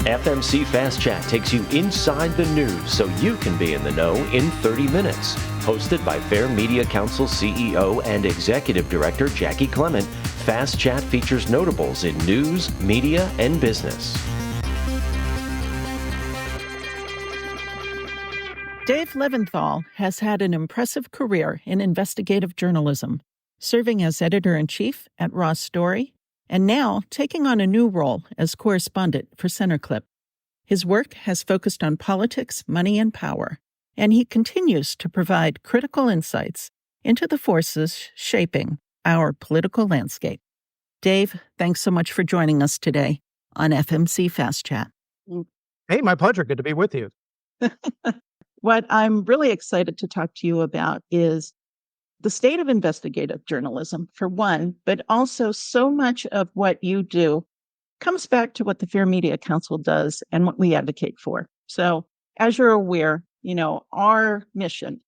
FMC Fast Chat takes you inside the news so you can be in the know in 30 minutes. Hosted by Fair Media Council CEO and Executive Director Jackie Clement, Fast Chat features notables in news, media, and business. Dave Levinthal has had an impressive career in investigative journalism, serving as editor-in-chief at Raw Story, and now taking on a new role as correspondent for Centerclip. His work has focused on politics, money, and power, and he continues to provide critical insights into the forces shaping our political landscape. Dave, thanks so much for joining us today on FMC Fast Chat. Hey, my pleasure. Good to be with you. What I'm really excited to talk to you about is the state of investigative journalism, for one, but also so much of what you do comes back to what the Fair Media Council does and what we advocate for. So, as you're aware, our mission,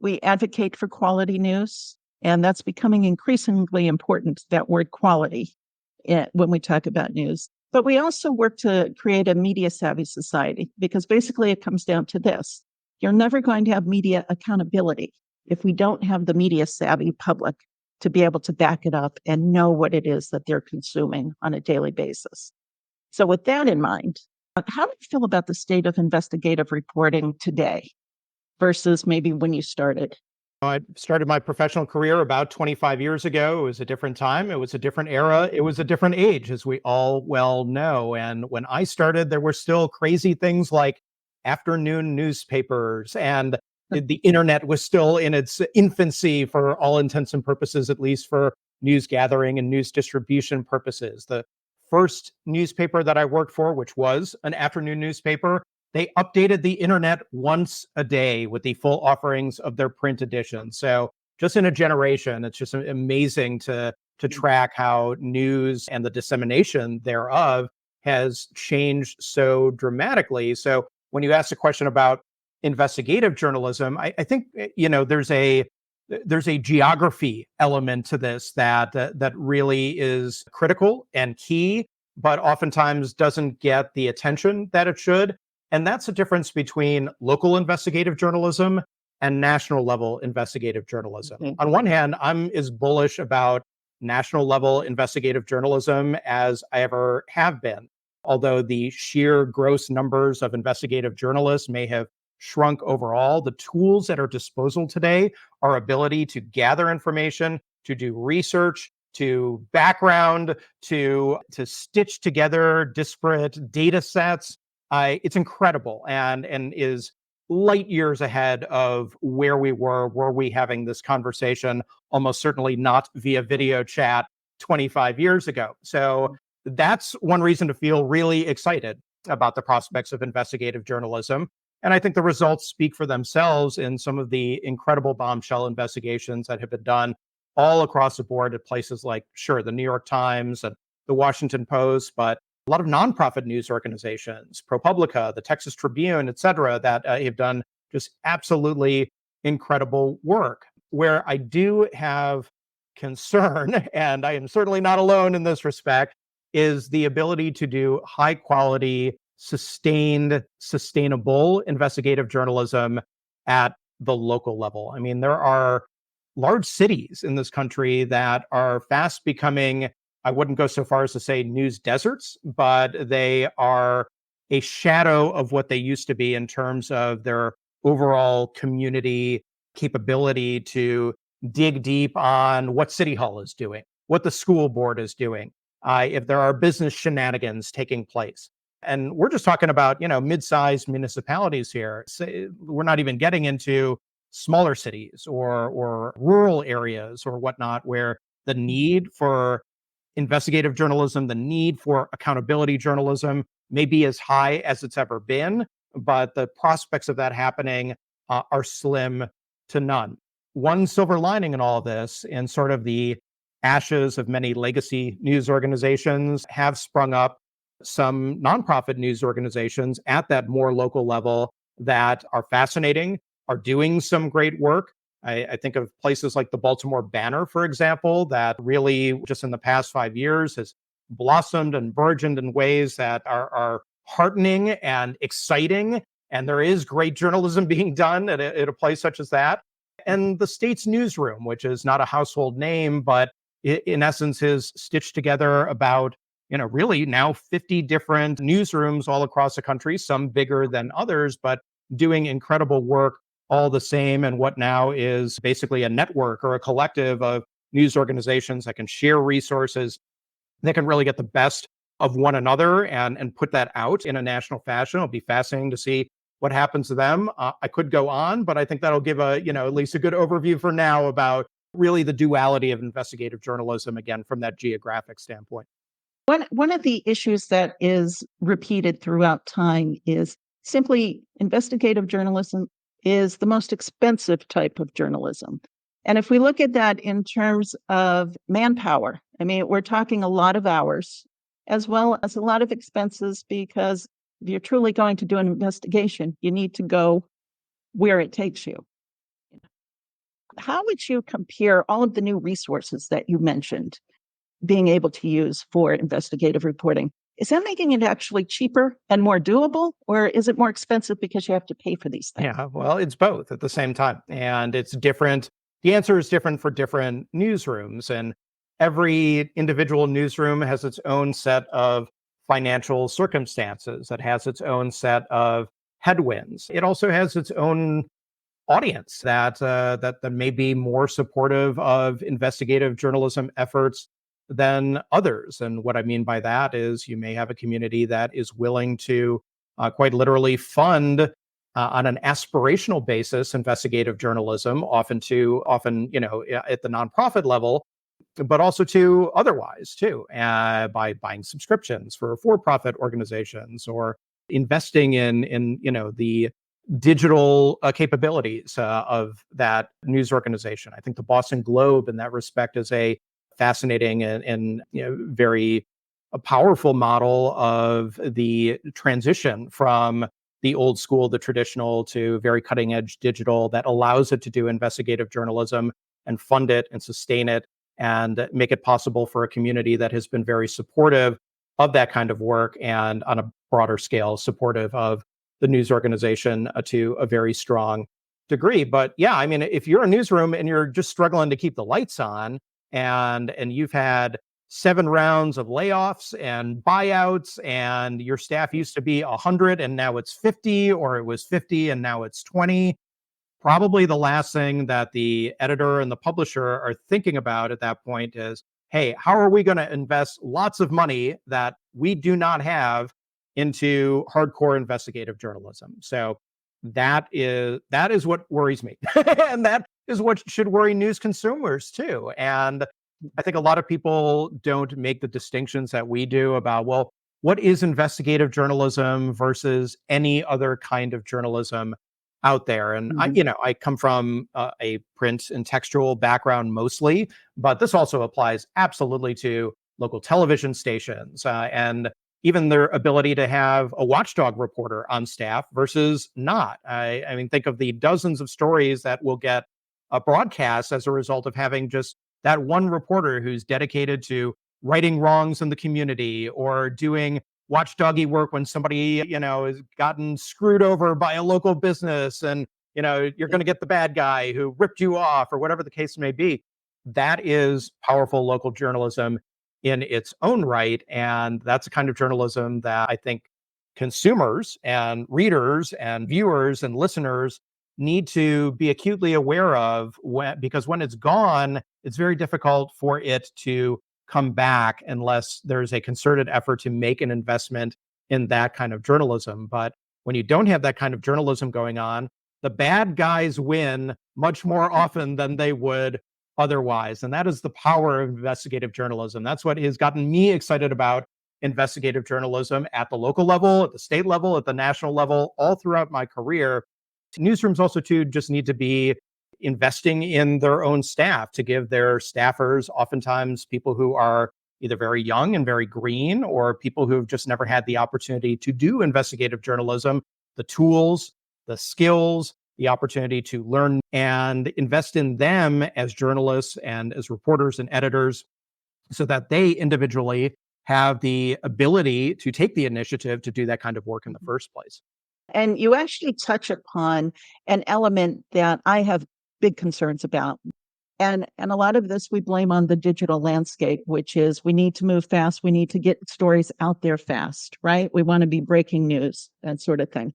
we advocate for quality news, and that's becoming increasingly important, that word quality, when we talk about news. But we also work to create a media-savvy society, because basically it comes down to this. You're never going to have media accountability if we don't have the media-savvy public to be able to back it up and know what it is that they're consuming on a daily basis. So with that in mind, how do you feel about the state of investigative reporting today versus maybe when you started? I started my professional career about 25 years ago. It was a different time. It was a different era. It was a different age, as we all well know. And when I started, there were still crazy things like afternoon newspapers, and the internet was still in its infancy for all intents and purposes, at least for news gathering and news distribution purposes. The first newspaper that I worked for, which was an afternoon newspaper, they updated the internet once a day with the full offerings of their print edition. So just in a generation, it's just amazing to track how news and the dissemination thereof has changed so dramatically. So when you ask a question about investigative journalism, I think there's a geography element to this that really is critical and key, but oftentimes doesn't get the attention that it should. And that's the difference between local investigative journalism and national level investigative journalism. Mm-hmm. On one hand, I'm as bullish about national level investigative journalism as I ever have been. Although the sheer gross numbers of investigative journalists may have shrunk overall, the tools at our disposal today, our ability to gather information, to do research, to background, to stitch together disparate data sets, it's incredible and is light years ahead of where we were we having this conversation, almost certainly not via video chat 25 years ago. So that's one reason to feel really excited about the prospects of investigative journalism. And I think the results speak for themselves in some of the incredible bombshell investigations that have been done all across the board at places like, sure, the New York Times and the Washington Post, but a lot of nonprofit news organizations, ProPublica, the Texas Tribune, et cetera, that have done just absolutely incredible work. Where I do have concern, and I am certainly not alone in this respect, is the ability to do high quality, sustainable investigative journalism at the local level. I mean, there are large cities in this country that are fast becoming, I wouldn't go so far as to say news deserts, but they are a shadow of what they used to be in terms of their overall community capability to dig deep on what City Hall is doing, what the school board is doing, if there are business shenanigans taking place. And we're just talking about, mid-sized municipalities here. So we're not even getting into smaller cities or rural areas or whatnot, where the need for investigative journalism, the need for accountability journalism may be as high as it's ever been, but the prospects of that happening are slim to none. One silver lining in all of this, and sort of the ashes of many legacy news organizations, have sprung up some nonprofit news organizations at that more local level that are fascinating, are doing some great work. I think of places like the Baltimore Banner, for example, that really just in the past 5 years has blossomed and burgeoned in ways that are heartening and exciting. And there is great journalism being done at a place such as that. And the state's newsroom, which is not a household name, but in essence is stitched together about, really now 50 different newsrooms all across the country, some bigger than others, but doing incredible work all the same. And what now is basically a network or a collective of news organizations that can share resources, that can really get the best of one another and put that out in a national fashion. It'll be fascinating to see what happens to them. I could go on, but I think that'll give at least a good overview for now about really the duality of investigative journalism, again, from that geographic standpoint. One of the issues that is repeated throughout time is simply investigative journalism is the most expensive type of journalism. And if we look at that in terms of manpower, I mean, we're talking a lot of hours as well as a lot of expenses, because if you're truly going to do an investigation, you need to go where it takes you. How would you compare all of the new resources that you mentioned being able to use for investigative reporting? Is that making it actually cheaper and more doable, or is it more expensive because you have to pay for these things? Yeah, well, it's both at the same time. And it's different. The answer is different for different newsrooms. And every individual newsroom has its own set of financial circumstances. It has its own set of headwinds. It also has its own audience that may be more supportive of investigative journalism efforts than others. And what I mean by that is you may have a community that is willing to quite literally fund on an aspirational basis investigative journalism, often at the nonprofit level, but also to otherwise too, by buying subscriptions for-profit organizations or investing in the digital capabilities of that news organization. I think the Boston Globe, in that respect, is a fascinating and very a powerful model of the transition from the old school, the traditional, to very cutting edge digital that allows it to do investigative journalism and fund it and sustain it and make it possible for a community that has been very supportive of that kind of work and on a broader scale supportive of the news organization to a very strong degree. But yeah, I mean, if you're a newsroom and you're just struggling to keep the lights on and you've had 7 rounds of layoffs and buyouts, and your staff used to be 100 and now it's 50, or it was 50 and now it's 20, probably the last thing that the editor and the publisher are thinking about at that point is, hey, how are we going to invest lots of money that we do not have into hardcore investigative journalism? So that is what worries me. And that is what should worry news consumers too. And I think a lot of people don't make the distinctions that we do about, well, what is investigative journalism versus any other kind of journalism out there. And I come from a print and textual background mostly, but this also applies absolutely to local television stations and even their ability to have a watchdog reporter on staff versus not. I mean, think of the dozens of stories that will get a broadcast as a result of having just that one reporter who's dedicated to righting wrongs in the community or doing watchdoggy work when somebody, has gotten screwed over by a local business and, you're going to get the bad guy who ripped you off or whatever the case may be. That is powerful local journalism in its own right. And that's a kind of journalism that I think consumers and readers and viewers and listeners need to be acutely aware of because when it's gone, it's very difficult for it to come back unless there's a concerted effort to make an investment in that kind of journalism. But when you don't have that kind of journalism going on, the bad guys win much more often than they would otherwise. And that is the power of investigative journalism. That's what has gotten me excited about investigative journalism at the local level, at the state level, at the national level, all throughout my career. Newsrooms also too just need to be investing in their own staff to give their staffers, oftentimes people who are either very young and very green or people who have just never had the opportunity to do investigative journalism, the tools, the skills, the opportunity to learn and invest in them as journalists and as reporters and editors so that they individually have the ability to take the initiative to do that kind of work in the first place. And you actually touch upon an element that I have big concerns about. And a lot of this we blame on the digital landscape, which is we need to move fast. We need to get stories out there fast, right? We want to be breaking news, that sort of thing.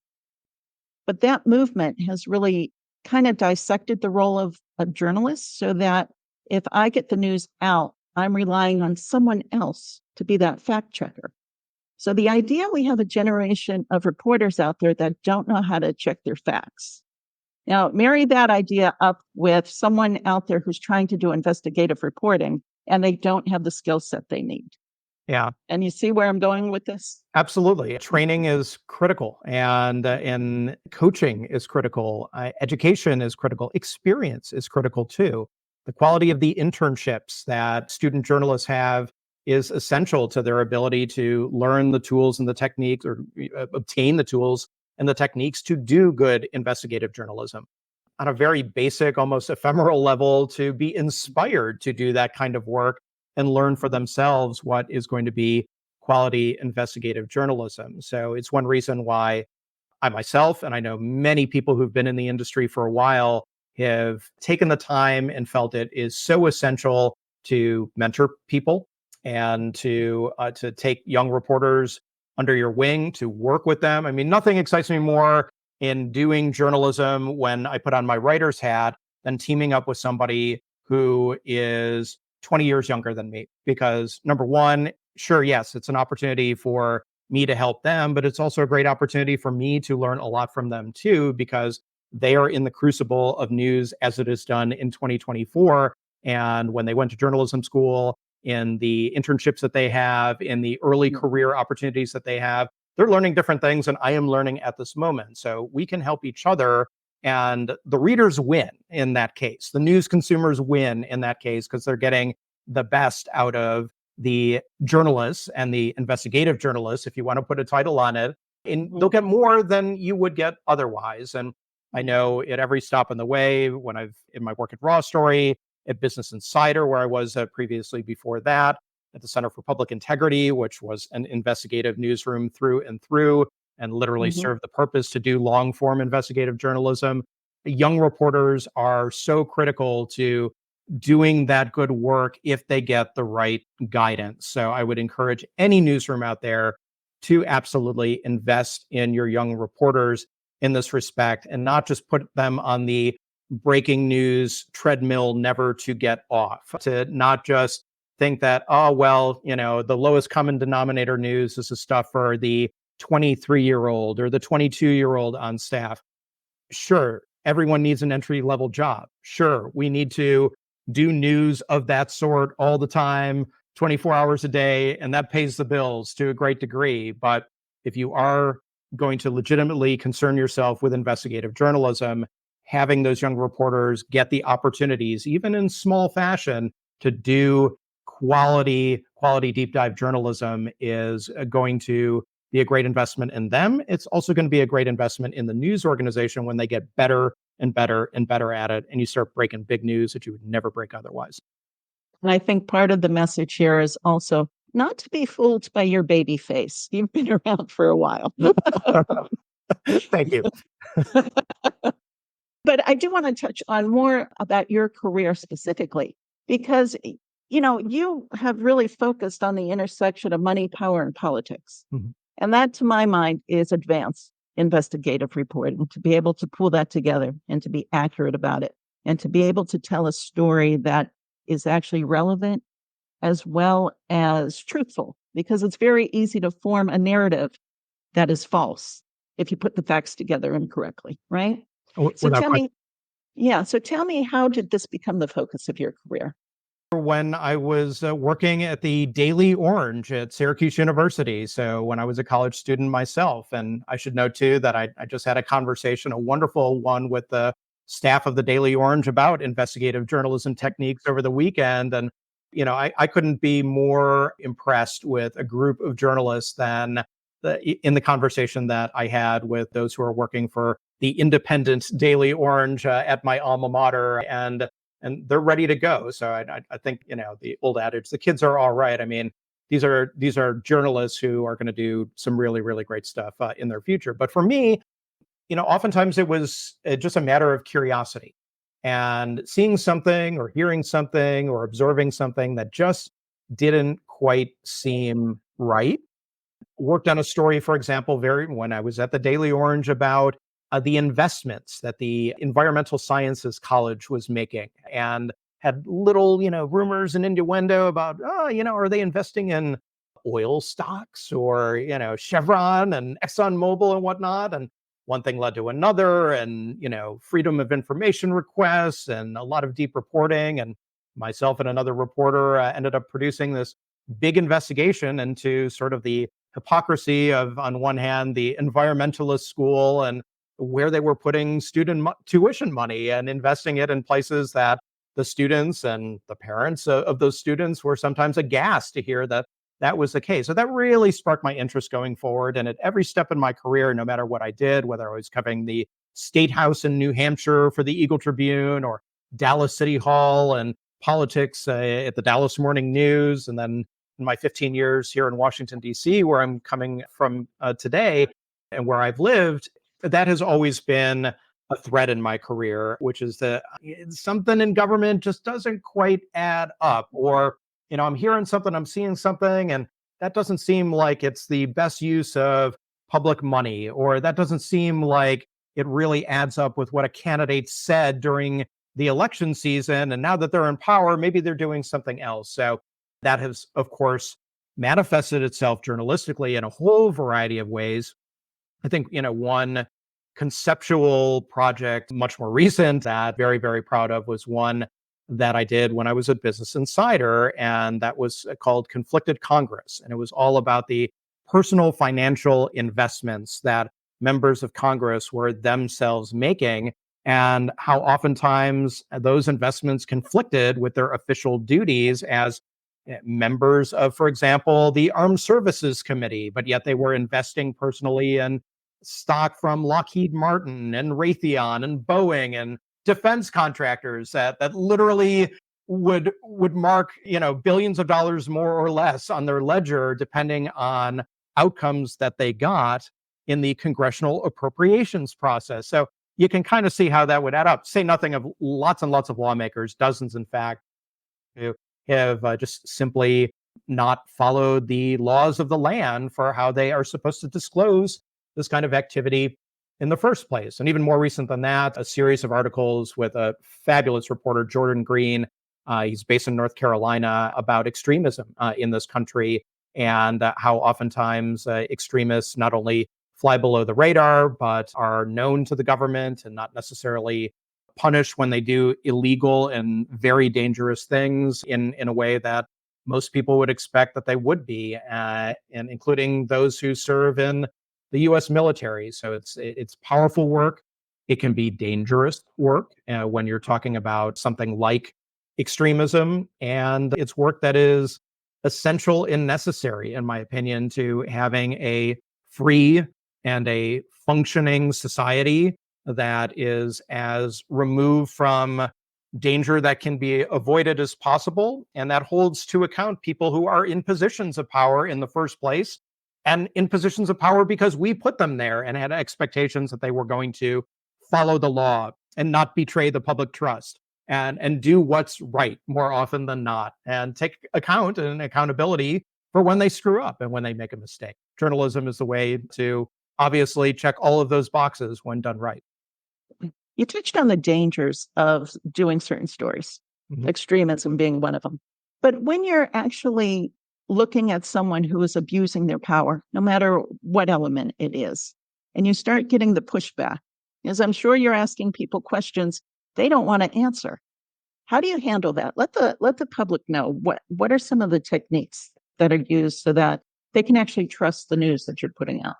But that movement has really kind of dissected the role of a journalist so that if I get the news out, I'm relying on someone else to be that fact checker. So the idea we have a generation of reporters out there that don't know how to check their facts. Now, marry that idea up with someone out there who's trying to do investigative reporting and they don't have the skill set they need. Yeah. And you see where I'm going with this? Absolutely. Training is critical, and coaching is critical. Education is critical. Experience is critical too. The quality of the internships that student journalists have is essential to their ability to learn the tools and the techniques, or obtain the tools and the techniques to do good investigative journalism on a very basic, almost ephemeral level, to be inspired to do that kind of work and learn for themselves what is going to be quality investigative journalism. So it's one reason why I myself, and I know many people who've been in the industry for a while, have taken the time and felt it is so essential to mentor people and to take young reporters under your wing, to work with them. I mean, nothing excites me more in doing journalism when I put on my writer's hat than teaming up with somebody who is 20 years younger than me. Because number one, sure, yes, it's an opportunity for me to help them, but it's also a great opportunity for me to learn a lot from them too, because they are in the crucible of news as it is done in 2024. And when they went to journalism school, in the internships that they have, in the early career opportunities that they have, they're learning different things than I am learning at this moment. So we can help each other, and the readers win in that case. The news consumers win in that case because they're getting the best out of the journalists and the investigative journalists, if you want to put a title on it, and they'll get more than you would get otherwise. And I know at every stop on the way, when I've in my work at Raw Story, at Business Insider, where I was previously before that, at the Center for Public Integrity, which was an investigative newsroom through and through, and literally served the purpose to do long form investigative journalism. Young reporters are so critical to doing that good work if they get the right guidance. So I would encourage any newsroom out there to absolutely invest in your young reporters in this respect, and not just put them on the breaking news treadmill never to get off, to not just think that, oh, well, the lowest common denominator news is the stuff for the 23-year-old or the 22-year-old on staff. Sure, everyone needs an entry-level job. Sure, we need to do news of that sort all the time, 24 hours a day, and that pays the bills to a great degree. But if you are going to legitimately concern yourself with investigative journalism, having those young reporters get the opportunities, even in small fashion, to do quality deep dive journalism is going to be a great investment in them. It's also going to be a great investment in the news organization when they get better and better and better at it, and you start breaking big news that you would never break otherwise. And I think part of the message here is also not to be fooled by your baby face. You've been around for a while. Thank you. But I do want to touch on more about your career specifically, because, you have really focused on the intersection of money, power, and politics. And that, to my mind, is advanced investigative reporting, to be able to pull that together and to be accurate about it, and to be able to tell a story that is actually relevant as well as truthful, because it's very easy to form a narrative that is false if you put the facts together incorrectly, right? So tell me, how did this become the focus of your career? When I was working at the Daily Orange at Syracuse University. So when I was a college student myself, and I should note too that I just had a conversation, a wonderful one, with the staff of the Daily Orange about investigative journalism techniques over the weekend. And, I couldn't be more impressed with a group of journalists than in the conversation that I had with those who are working for the independent Daily Orange at my alma mater, and they're ready to go. So I think, the old adage, the kids are all right. I mean, these are journalists who are going to do some really, really great stuff in their future. But for me, oftentimes it was just a matter of curiosity and seeing something or hearing something or observing something that just didn't quite seem right. Worked on a story, for example, when I was at the Daily Orange about the investments that the Environmental Sciences College was making, and had little, rumors and innuendo about, are they investing in oil stocks or, Chevron and ExxonMobil and whatnot? And one thing led to another, and, freedom of information requests and a lot of deep reporting. And myself and another reporter ended up producing this big investigation into sort of the hypocrisy of, on one hand, the environmentalist school and where they were putting student tuition money and investing it in places that the students and the parents of those students were sometimes aghast to hear that that was the case. So that really sparked my interest going forward. And at every step in my career, no matter what I did, whether I was covering the State House in New Hampshire for the Eagle Tribune, or Dallas City Hall and politics at the Dallas Morning News, and then in my 15 years here in Washington, D.C., where I'm coming from today and where I've lived, that has always been a thread in my career, which is that something in government just doesn't quite add up. Or, I'm hearing something, I'm seeing something, and that doesn't seem like it's the best use of public money, or that doesn't seem like it really adds up with what a candidate said during the election season. And now that they're in power, maybe they're doing something else. So that has, of course, manifested itself journalistically in a whole variety of ways. I think, one conceptual project, much more recent, that very, very proud of, was one that I did when I was at Business Insider, and that was called Conflicted Congress. And it was all about the personal financial investments that members of Congress were themselves making, and how oftentimes those investments conflicted with their official duties as members of, for example, the Armed Services Committee, but yet they were investing personally in stock from Lockheed Martin and Raytheon and Boeing and defense contractors that literally would mark, billions of dollars more or less on their ledger, depending on outcomes that they got in the congressional appropriations process. So you can kind of see how that would add up. Say nothing of lots and lots of lawmakers, dozens, in fact, who have just simply not followed the laws of the land for how they are supposed to disclose this kind of activity in the first place. And even more recent than that, a series of articles with a fabulous reporter, Jordan Green. He's based in North Carolina, about extremism in this country, and how oftentimes extremists not only fly below the radar, but are known to the government and not necessarily punished when they do illegal and very dangerous things in a way that most people would expect that they would be, and including those who serve in the U.S. military. So it's powerful work. It can be dangerous work when you're talking about something like extremism, and it's work that is essential and necessary, in my opinion, to having a free and a functioning society that is as removed from danger that can be avoided as possible, and that holds to account people who are in positions of power in the first place, and in positions of power because we put them there and had expectations that they were going to follow the law and not betray the public trust, and do what's right more often than not, and take account and accountability for when they screw up and when they make a mistake. Journalism is the way to obviously check all of those boxes when done right. You touched on the dangers of doing certain stories, Mhm. extremism being one of them. But when you're actually looking at someone who is abusing their power, no matter what element it is, and you start getting the pushback, as I'm sure you're asking people questions they don't want to answer. How do you handle that? Let the public know what are some of the techniques that are used so that they can actually trust the news that you're putting out.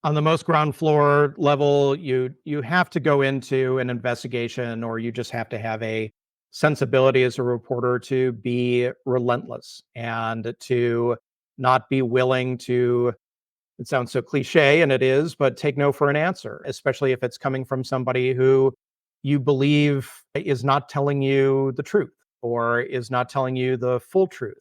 On the most ground floor level, you have to go into an investigation, or you just have to have a sensibility as a reporter to be relentless and to not be willing to, it sounds so cliche, and it is, but take no for an answer, especially if it's coming from somebody who you believe is not telling you the truth or is not telling you the full truth.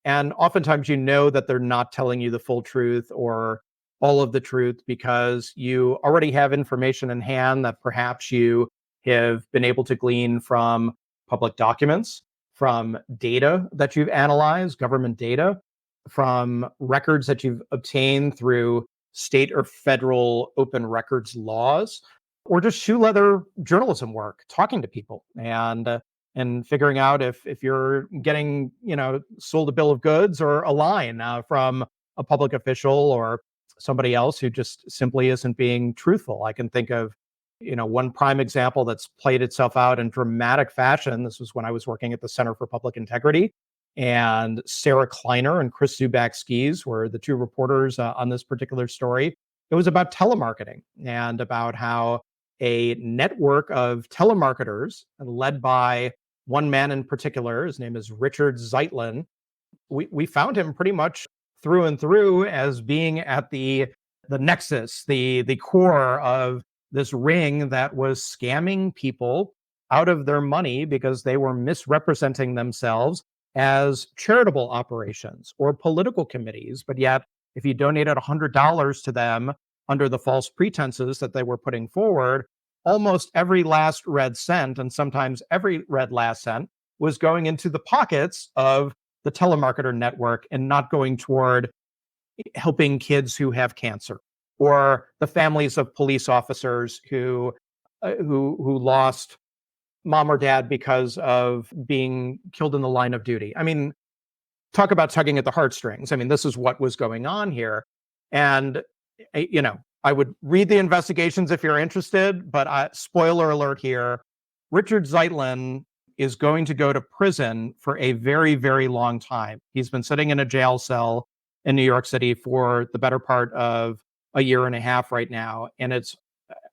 And oftentimes you know that they're not telling you the full truth or all of the truth because you already have information in hand that perhaps you have been able to glean from public documents, from data that you've analyzed, government data, from records that you've obtained through state or federal open records laws, or just shoe leather journalism work, talking to people and figuring out if you're getting sold a bill of goods or a line from a public official or somebody else who just simply isn't being truthful. I can think of one prime example that's played itself out in dramatic fashion. This was when I was working at the Center for Public Integrity, and Sarah Kleiner and Chris Zubak-Skis were the two reporters on this particular story. It was about telemarketing and about how a network of telemarketers led by one man in particular, his name is Richard Zeitlin. We found him pretty much through and through as being at the nexus, the core of this ring that was scamming people out of their money because they were misrepresenting themselves as charitable operations or political committees. But yet, if you donated $100 to them under the false pretenses that they were putting forward, almost every last red cent, and sometimes every red last cent, was going into the pockets of the telemarketer network and not going toward helping kids who have cancer or the families of police officers who lost mom or dad because of being killed in the line of duty. I mean, talk about tugging at the heartstrings. I mean, this is what was going on here. And, I would read the investigations if you're interested, but spoiler alert here, Richard Zeitlin is going to go to prison for a very, very long time. He's been sitting in a jail cell in New York City for the better part of a year and a half right now. And it's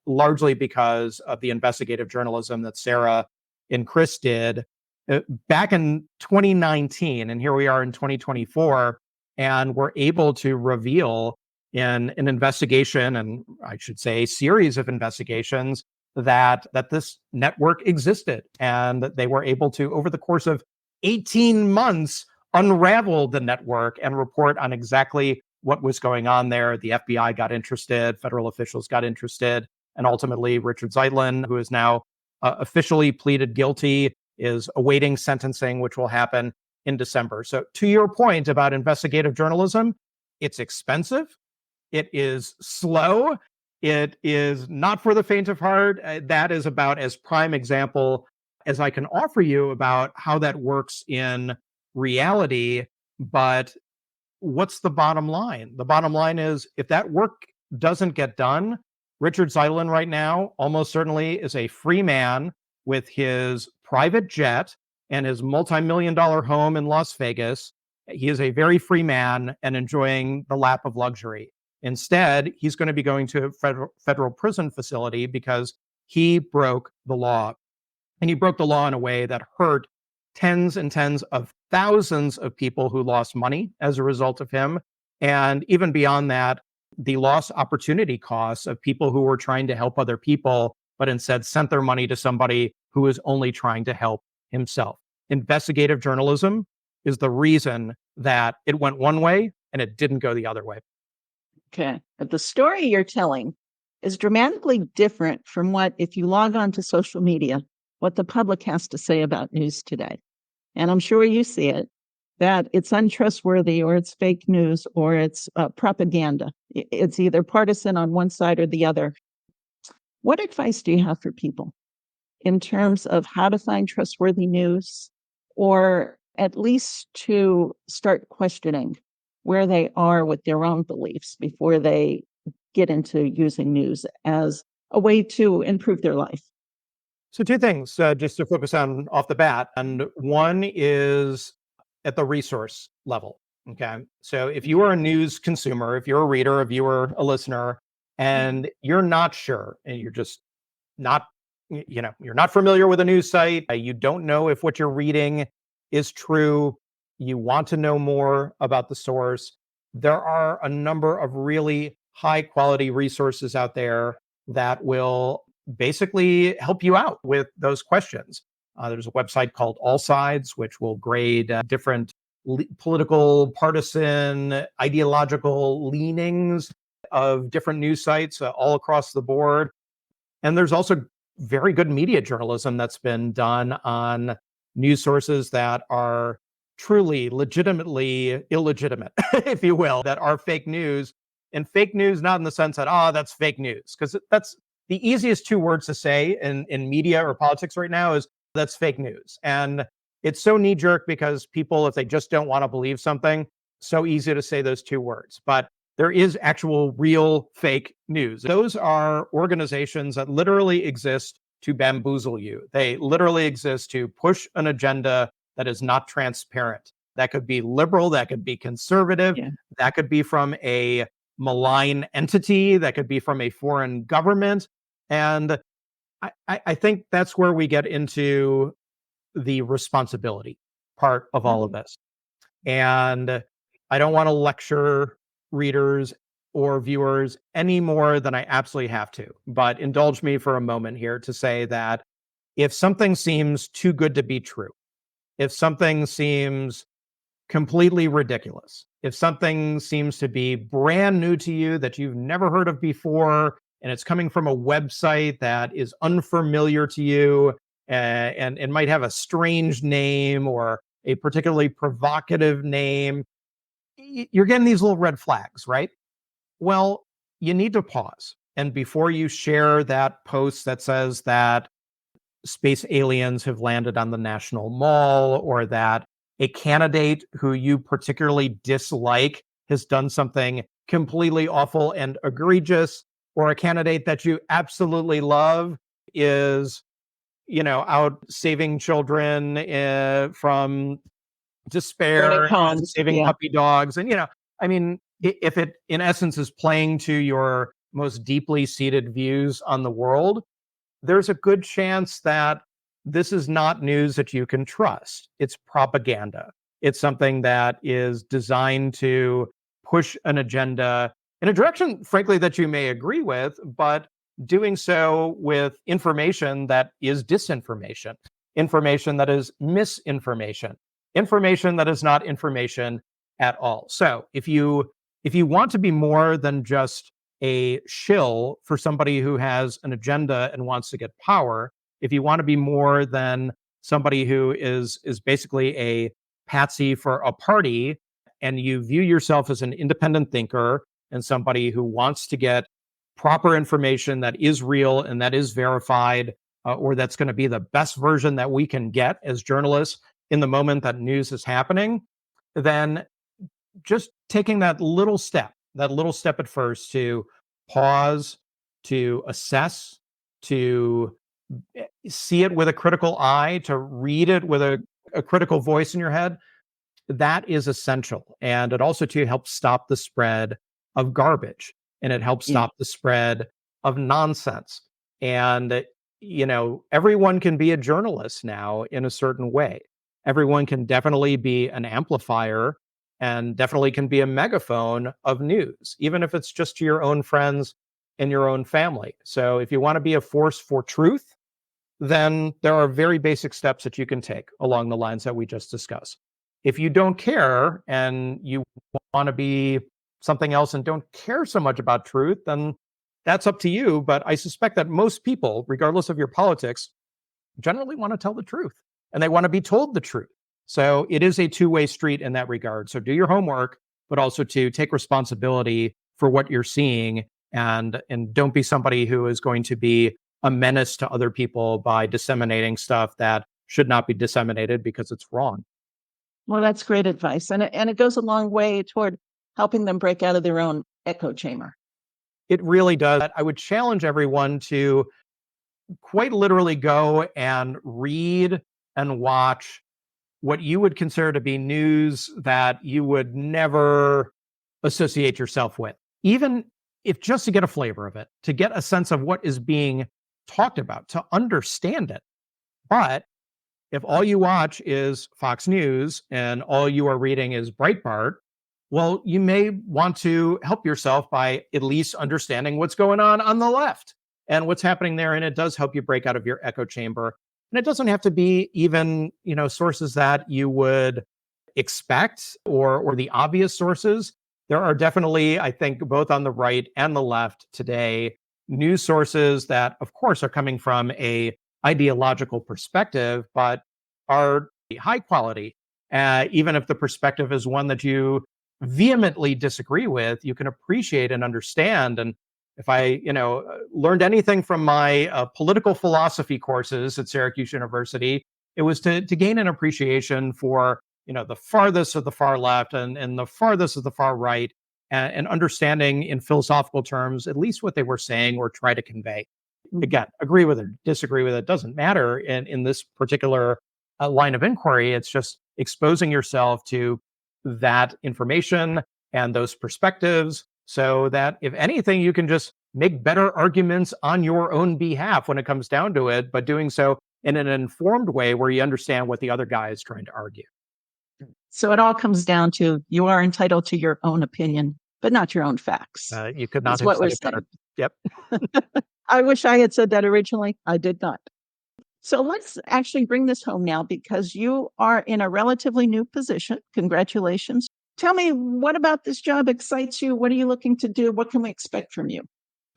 largely because of the investigative journalism that Sarah and Chris did back in 2019. And here we are in 2024, and we're able to reveal in an investigation, and I should say a series of investigations, that this network existed, and that they were able to, over the course of 18 months, unravel the network and report on exactly what was going on there. The FBI got interested, federal officials got interested, and ultimately Richard Zeitlin, who is now officially pleaded guilty, is awaiting sentencing, which will happen in December. So to your point about investigative journalism, it's expensive. It is slow. It is not for the faint of heart. That is about as prime example as I can offer you about how that works in reality. But what's the bottom line? The bottom line is if that work doesn't get done, Richard Zeitlin right now almost certainly is a free man with his private jet and his multi-million-dollar home in Las Vegas. He is a very free man and enjoying the lap of luxury. Instead, he's going to be going to a federal prison facility because he broke the law. And he broke the law in a way that hurt tens and tens of thousands of people who lost money as a result of him. And even beyond that, the lost opportunity costs of people who were trying to help other people, but instead sent their money to somebody who was only trying to help himself. Investigative journalism is the reason that it went one way and it didn't go the other way. Okay. But the story you're telling is dramatically different from what, if you log on to social media, what the public has to say about news today. And I'm sure you see it, that it's untrustworthy or it's fake news or it's propaganda. It's either partisan on one side or the other. What advice do you have for people in terms of how to find trustworthy news, or at least to start questioning where they are with their own beliefs before they get into using news as a way to improve their life? So two things just to focus on off the bat. And one is at the resource level. Okay. So if you are a news consumer, if you're a reader, a viewer, a listener, and you're not sure, and you're just not, you're not familiar with a news site, you don't know if what you're reading is true, you want to know more about the source, there are a number of really high quality resources out there that will basically help you out with those questions. There's a website called All Sides, which will grade different political, partisan, ideological leanings of different news sites all across the board. And there's also very good media journalism that's been done on news sources that are truly legitimately illegitimate, if you will, that are fake news. And fake news, not in the sense that, that's fake news, because that's the easiest two words to say in media or politics right now is that's fake news. And it's so knee jerk because people, if they just don't want to believe something, so easy to say those two words. But there is actual real fake news. Those are organizations that literally exist to bamboozle you. They literally exist to push an agenda that is not transparent. That could be liberal, that could be conservative, that could be from a malign entity, that could be from a foreign government. And I think that's where we get into the responsibility part of all of this. And I don't want to lecture readers or viewers any more than I absolutely have to, but indulge me for a moment here to say that if something seems too good to be true, if something seems completely ridiculous, if something seems to be brand new to you that you've never heard of before, and it's coming from a website that is unfamiliar to you, and it might have a strange name or a particularly provocative name, you're getting these little red flags, right? Well, you need to pause. And before you share that post that says that space aliens have landed on the National Mall, or that a candidate who you particularly dislike has done something completely awful and egregious, or a candidate that you absolutely love is, out saving children from despair and saving puppy dogs. And, I mean, if it in essence is playing to your most deeply seated views on the world, there's a good chance that this is not news that you can trust. It's propaganda. It's something that is designed to push an agenda in a direction, frankly, that you may agree with, but doing so with information that is disinformation, information that is misinformation, information that is not information at all. So if you want to be more than just a shill for somebody who has an agenda and wants to get power, if you want to be more than somebody who is basically a patsy for a party, and you view yourself as an independent thinker and somebody who wants to get proper information that is real and that is verified, or that's going to be the best version that we can get as journalists in the moment that news is happening, then just taking that little step at first to pause, to assess, to see it with a critical eye, to read it with a critical voice in your head, that is essential. And it also to help stop the spread of garbage, and it helps stop the spread of nonsense. And, everyone can be a journalist now in a certain way. Everyone can definitely be an amplifier and definitely can be a megaphone of news, even if it's just to your own friends and your own family. So if you want to be a force for truth, then there are very basic steps that you can take along the lines that we just discussed. If you don't care and you want to be something else and don't care so much about truth, then that's up to you. But I suspect that most people, regardless of your politics, generally want to tell the truth, and they want to be told the truth. So it is a two-way street in that regard. So do your homework, but also to take responsibility for what you're seeing, and don't be somebody who is going to be a menace to other people by disseminating stuff that should not be disseminated because it's wrong. Well, that's great advice. And it goes a long way toward helping them break out of their own echo chamber. It really does. I would challenge everyone to quite literally go and read and watch what you would consider to be news that you would never associate yourself with, even if just to get a flavor of it, to get a sense of what is being talked about, to understand it. But if all you watch is Fox News and all you are reading is Breitbart, well, you may want to help yourself by at least understanding what's going on the left and what's happening there. And it does help you break out of your echo chamber. And it doesn't have to be even, sources that you would expect or the obvious sources. There are definitely, I think, both on the right and the left today, news sources that, of course, are coming from a ideological perspective, but are high quality. Even if the perspective is one that you vehemently disagree with, you can appreciate and understand. And if I, learned anything from my political philosophy courses at Syracuse University, it was to gain an appreciation for, the farthest of the far left and the farthest of the far right, and understanding in philosophical terms at least what they were saying or try to convey. Again, agree with it, disagree with it, doesn't matter in this particular line of inquiry. It's just exposing yourself to that information and those perspectives so that, if anything, you can just make better arguments on your own behalf when it comes down to it, but doing so in an informed way where you understand what the other guy is trying to argue. So it all comes down to you are entitled to your own opinion, but not your own facts. You could not That's have what said we're it better. saying. Yep. I wish I had said that originally. I did not. So let's actually bring this home now, because you are in a relatively new position. Congratulations. Tell me, what about this job excites you? What are you looking to do? What can we expect from you?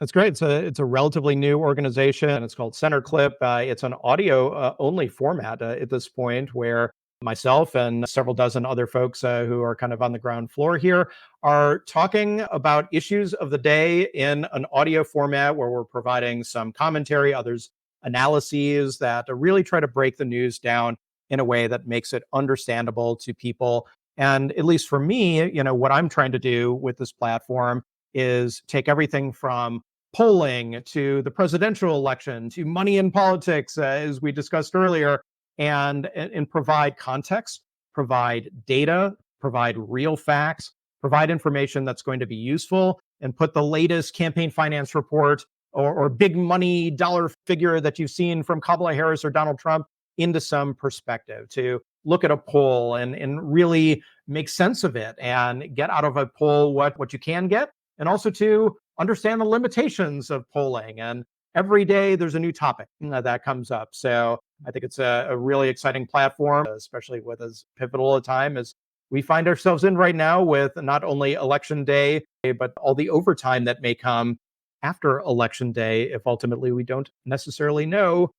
That's great. It's a relatively new organization. It's called Centerclip. It's an audio only format at this point, where myself and several dozen other folks who are kind of on the ground floor here are talking about issues of the day in an audio format where we're providing some commentary, others analyses that really try to break the news down in a way that makes it understandable to people. And at least for me, what I'm trying to do with this platform is take everything from polling to the presidential election to money in politics, as we discussed earlier, and provide context, provide data, provide real facts, provide information that's going to be useful, and put the latest campaign finance report or big money dollar figure that you've seen from Kamala Harris or Donald Trump into some perspective, to look at a poll and really make sense of it and get out of a poll what you can get, and also to understand the limitations of polling. And every day there's a new topic that comes up. So I think it's a really exciting platform, especially with as pivotal a time as we find ourselves in right now, with not only election day, but all the overtime that may come after election day if ultimately we don't necessarily know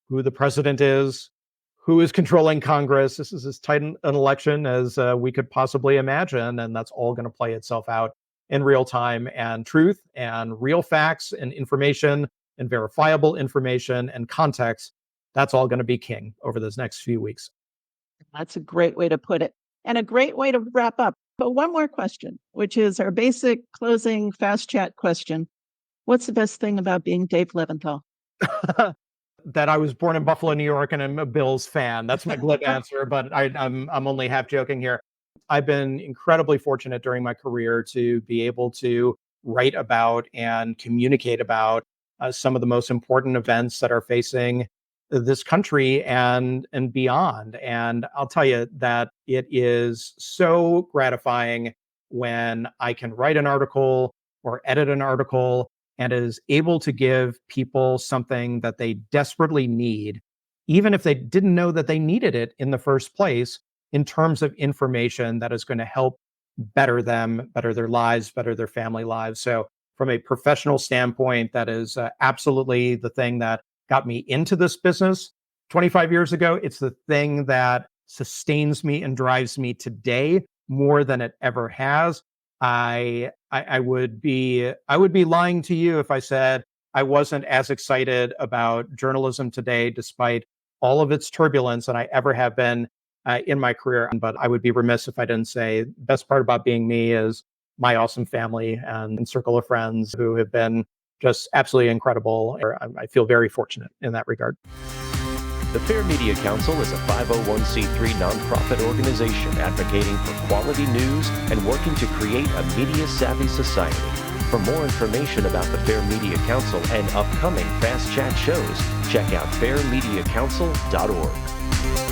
who the president is, who is controlling Congress. This is as tight an election as we could possibly imagine, and that's all going to play itself out in real time. And truth and real facts and information and verifiable information and context, that's all going to be king over those next few weeks. That's a great way to put it, and a great way to wrap up. But one more question, which is our basic closing fast chat question. What's the best thing about being Dave Levinthal? That I was born in Buffalo, New York, and I'm a Bills fan. That's my glib answer, but I'm only half joking here. I've been incredibly fortunate during my career to be able to write about and communicate about some of the most important events that are facing this country and beyond. And I'll tell you that it is so gratifying when I can write an article or edit an article and is able to give people something that they desperately need, even if they didn't know that they needed it in the first place, in terms of information that is going to help better them, better their lives, better their family lives. So from a professional standpoint, that is absolutely the thing that got me into this business 25 years ago. It's the thing that sustains me and drives me today more than it ever has. I would be lying to you if I said I wasn't as excited about journalism today, despite all of its turbulence, than I ever have been in my career. But I would be remiss if I didn't say the best part about being me is my awesome family and circle of friends who have been just absolutely incredible. I feel very fortunate in that regard. The Fair Media Council is a 501c3 nonprofit organization advocating for quality news and working to create a media-savvy society. For more information about the Fair Media Council and upcoming Fast Chat shows, check out fairmediacouncil.org.